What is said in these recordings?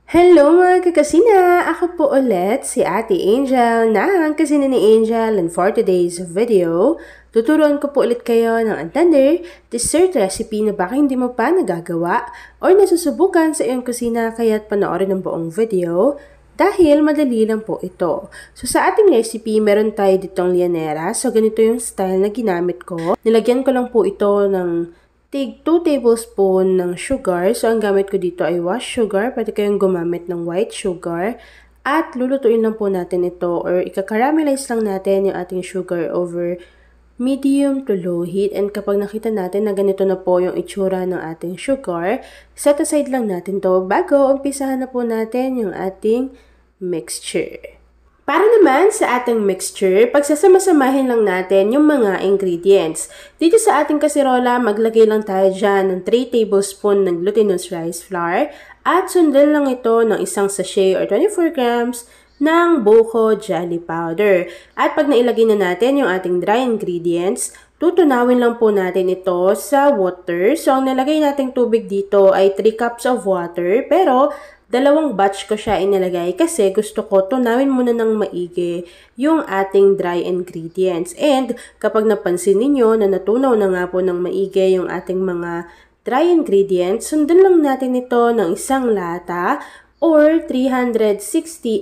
Hello mga kakasina! Ako po ulit si Ate Angel ng Kasina ni Angel, and for today's video, tuturuan ko po ulit kayo ng tender dessert recipe na baka hindi mo pa nagagawa or nasusubukan sa iyong kusina, kaya't panoorin ang buong video dahil madali lang po ito. So sa ating recipe, meron tayo ditong lianera. So ganito yung style na ginamit ko. Nilagyan ko lang po ito ng tig 2 tablespoon ng sugar. So, ang gamit ko dito ay wash sugar. Pwede kayong gumamit ng white sugar. At lulutuin lang po natin ito or ika-caramelize lang natin yung ating sugar over medium to low heat. And kapag nakita natin na ganito na po yung itsura ng ating sugar, set aside lang natin to bago umpisahan na po natin yung ating mixture. Para naman sa ating mixture, pagsasama-samahin lang natin yung mga ingredients. Dito sa ating kasirola, maglagay lang tayo dyan ng 3 tablespoon ng glutinous rice flour at sundan lang ito ng isang sachet or 24 grams ng buko jelly powder. At pag nailagay na natin yung ating dry ingredients, tutunawin lang po natin ito sa water. So, ang nilagay nating tubig dito ay 3 cups of water, pero dalawang batch ko siya inilagay kasi gusto ko tunawin muna ng maigi yung ating dry ingredients. And kapag napansin niyo na natunaw na nga po ng maigi yung ating mga dry ingredients, sundan lang natin ito ng isang lata or 360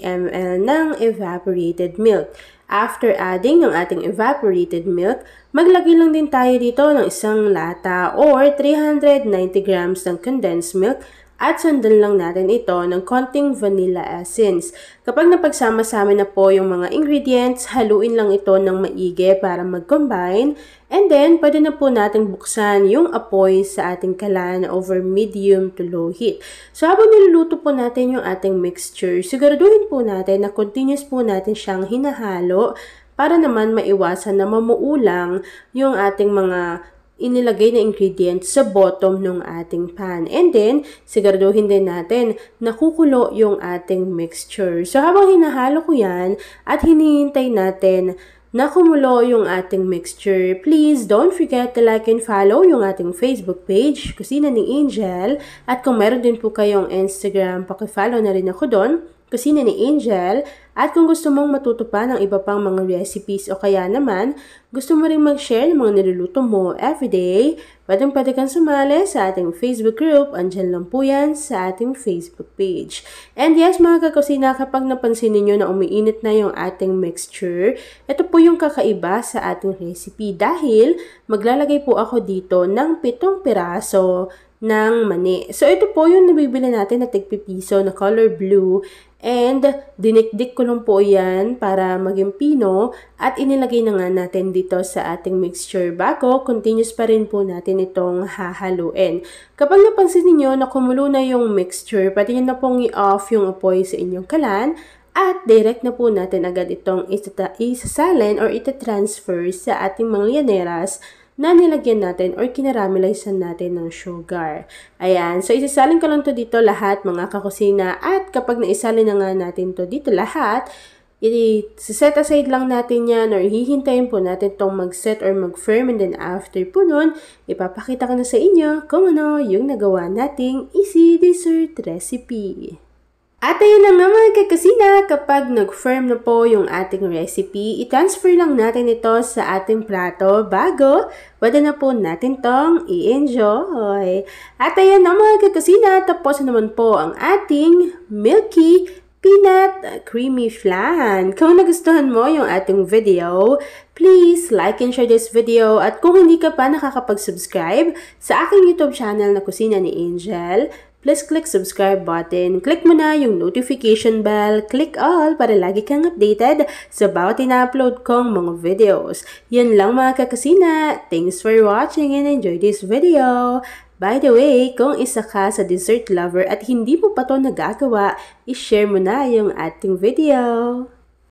ml ng evaporated milk. After adding yung ating evaporated milk, maglagay lang din tayo dito ng isang lata or 390 grams ng condensed milk. At sundan lang natin ito ng konting vanilla essence. Kapag napagsama-sama na po yung mga ingredients, haluin lang ito ng maigi para mag-combine. And then, pwede na po natin buksan yung apoy sa ating kalan over medium to low heat. So, habang niluluto po natin yung ating mixture, siguraduhin po natin na continuous po natin siyang hinahalo para naman maiwasan na mamuulang yung ating mga inilagay na ingredients sa bottom ng ating pan. And then, siguraduhin din natin na kukulo yung ating mixture. So, habang hinahalo ko yan at hinihintay natin na kumulo yung ating mixture, please don't forget to like and follow yung ating Facebook page, Kusina ni Angel. At kung meron din po kayong Instagram, paki-follow na rin ako doon, Kusina ni Angel. At kung gusto mong matuto pa ng iba pang mga recipes o kaya naman gusto mo rin mag-share ng mga niluluto mo everyday, pwede kang sumali sa ating Facebook group. Andyan lang po yan sa ating Facebook page. And yes mga kakusina, kapag napansin niyo na umiinit na yung ating mixture, ito po yung kakaiba sa ating recipe dahil maglalagay po ako dito ng 7 piraso ng mani. So, ito po yung nabibili natin na tig-piso na color blue. And, dinikdik ko lang po yan para maging pino. At inilagay na nga natin dito sa ating mixture bago. Continuous pa rin po natin itong hahaluin. Kapag napansin niyo na kumulo na yung mixture, pwede nyo na pong i-off yung apoy sa inyong kalan. At direct na po natin agad itong isasalin or itatransfer sa ating mga lianeras na nilagyan natin or kinaramelizean natin ng sugar. Ayan. So, isasalin ko lang to dito lahat mga kakusina. At kapag naisalin na nga natin to dito lahat, i-set aside lang natin yan or hihintayin po natin itong mag-set or mag-firm. And then after po nun, ipapakita ko na sa inyo kung ano yung nagawa nating easy dessert recipe. At ayun na nga mga kakasina, kapag nag-firm na po yung ating recipe, i-transfer lang natin ito sa ating plato bago pwede na po natin tong i-enjoy. At ayun na mga kakasina, tapos naman po ang ating milky peanut creamy flan. Kung nagustuhan mo yung ating video, please like and share this video. At kung hindi ka pa nakakapag-subscribe sa aking YouTube channel na Kusina ni Angel, please click subscribe button. Click mo na yung notification bell. Click all para lagi kang updated sa bawat ina-upload kong mga videos. Yan lang mga kakasina. Thanks for watching and enjoy this video. By the way, kung isa ka sa dessert lover at hindi mo pa to nagagawa, i-share mo na yung ating video.